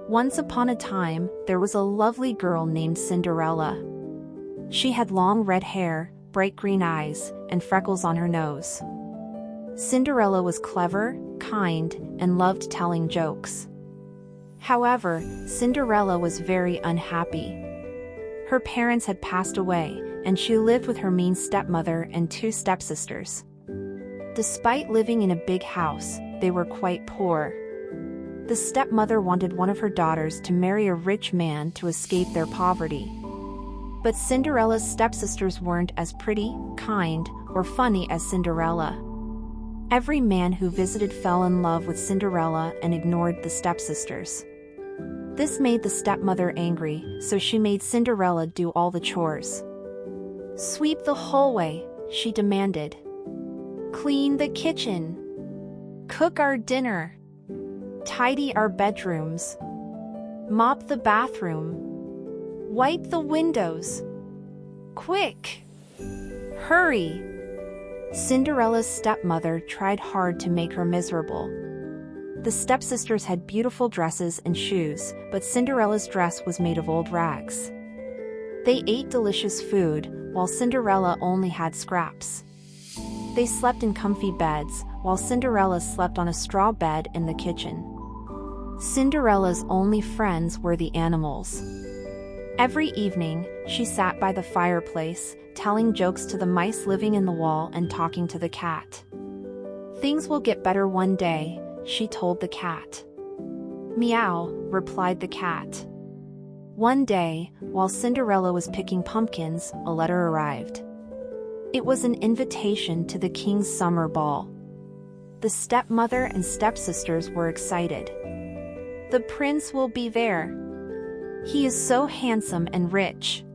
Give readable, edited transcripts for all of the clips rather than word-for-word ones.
Once upon a time, there was a lovely girl named Cinderella. She had long red hair, bright green eyes, and freckles on her nose. Cinderella was clever, kind, and loved telling jokes. However, Cinderella was very unhappy. Her parents had passed away, and she lived with her mean stepmother and two stepsisters. Despite living in a big house, they were quite poor. The stepmother wanted one of her daughters to marry a rich man to escape their poverty. But Cinderella's stepsisters weren't as pretty, kind, or funny as Cinderella. Every man who visited fell in love with Cinderella and ignored the stepsisters. This made the stepmother angry, so she made Cinderella do all the chores. "Sweep the hallway," she demanded. "Clean the kitchen. Cook our dinner. Tidy our bedrooms. Mop the bathroom. Wipe the windows. Quick! Hurry!" Cinderella's stepmother tried hard to make her miserable. The stepsisters had beautiful dresses and shoes, but Cinderella's dress was made of old rags. They ate delicious food, while Cinderella only had scraps. They slept in comfy beds, while Cinderella slept on a straw bed in the kitchen. Cinderella's only friends were the animals. Every evening, she sat by the fireplace, telling jokes to the mice living in the wall and talking to the cat. "Things will get better one day," she told the cat. "Meow," replied the cat. One day, while Cinderella was picking pumpkins, a letter arrived. It was an invitation to the king's summer ball. The stepmother and stepsisters were excited. "The prince will be there. He is so handsome and rich.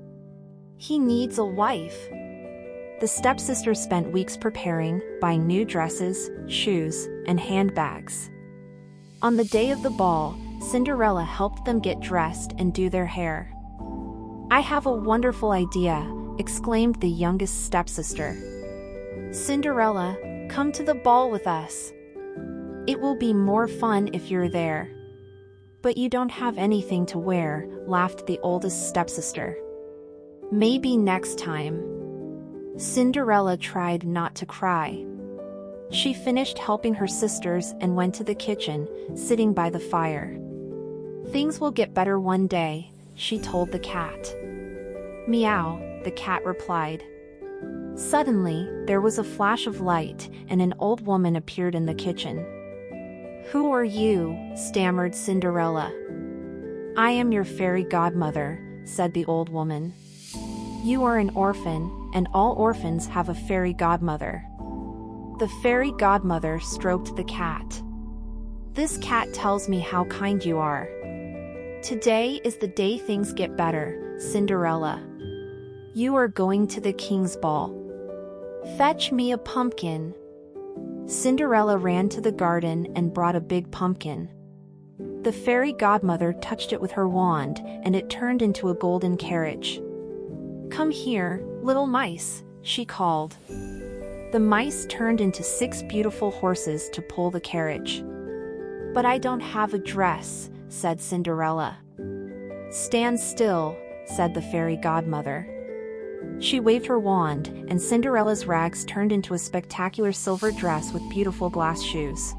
He needs a wife." The stepsisters spent weeks preparing, buying new dresses, shoes, and handbags. On the day of the ball, Cinderella helped them get dressed and do their hair. "I have a wonderful idea," exclaimed the youngest stepsister. "Cinderella, come to the ball with us. It will be more fun if you're there." "But you don't have anything to wear," laughed the oldest stepsister. "Maybe next time." Cinderella tried not to cry. She finished helping her sisters and went to the kitchen, sitting by the fire. "Things will get better one day," she told the cat. "Meow," the cat replied. Suddenly, there was a flash of light, and an old woman appeared in the kitchen. "Who are you?" stammered Cinderella. "I am your fairy godmother," said the old woman. "You are an orphan, and all orphans have a fairy godmother." The fairy godmother stroked the cat. "This cat tells me how kind you are. Today is the day things get better, Cinderella. You are going to the king's ball. Fetch me a pumpkin." Cinderella ran to the garden and brought a big pumpkin. The fairy godmother touched it with her wand, and it turned into a golden carriage. "Come here, little mice," she called. The mice turned into 6 beautiful horses to pull the carriage. "But I don't have a dress," said Cinderella. "Stand still," said the fairy godmother. She waved her wand, and Cinderella's rags turned into a spectacular silver dress with beautiful glass shoes.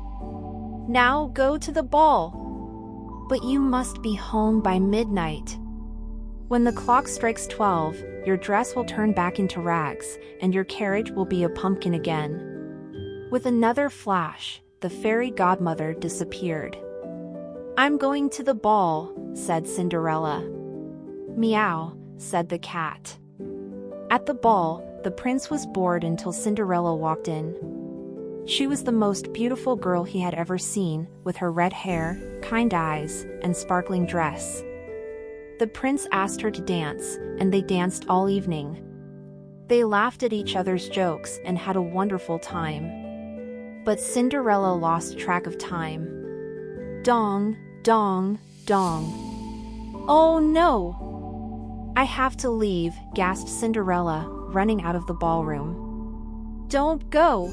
"Now go to the ball. But you must be home by midnight. When the clock strikes 12, your dress will turn back into rags, and your carriage will be a pumpkin again." With another flash, the fairy godmother disappeared. "I'm going to the ball," said Cinderella. "Meow," said the cat. At the ball, the prince was bored until Cinderella walked in. She was the most beautiful girl he had ever seen, with her red hair, kind eyes, and sparkling dress. The prince asked her to dance, and they danced all evening. They laughed at each other's jokes and had a wonderful time. But Cinderella lost track of time. Dong, dong, dong. "Oh no! I have to leave," gasped Cinderella, running out of the ballroom. "Don't go!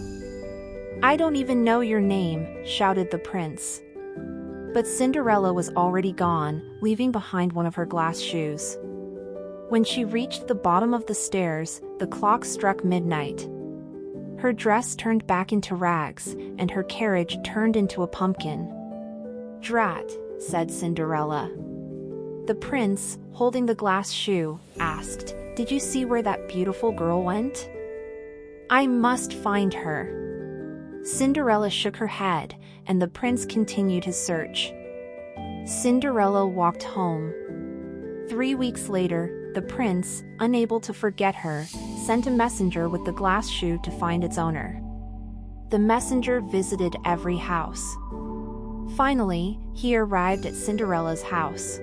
I don't even know your name," shouted the prince. But Cinderella was already gone, leaving behind one of her glass shoes. When she reached the bottom of the stairs, the clock struck midnight. Her dress turned back into rags, and her carriage turned into a pumpkin. "Drat," said Cinderella. The prince, holding the glass shoe, asked, "Did you see where that beautiful girl went? I must find her." Cinderella shook her head, and the prince continued his search. Cinderella walked home. 3 weeks later, the prince, unable to forget her, sent a messenger with the glass shoe to find its owner. The messenger visited every house. Finally, he arrived at Cinderella's house.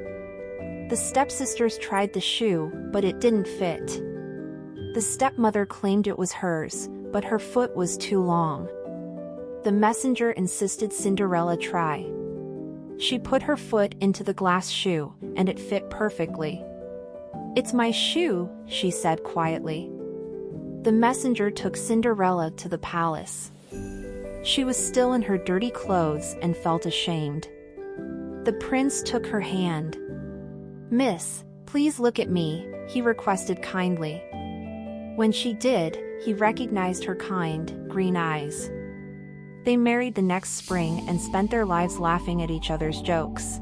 The stepsisters tried the shoe, but it didn't fit. The stepmother claimed it was hers, but her foot was too long. The messenger insisted Cinderella try. She put her foot into the glass shoe, and it fit perfectly. "It's my shoe," she said quietly. The messenger took Cinderella to the palace. She was still in her dirty clothes and felt ashamed. The prince took her hand. "Miss, please look at me," he requested kindly. When she did, he recognized her kind, green eyes. They married the next spring and spent their lives laughing at each other's jokes.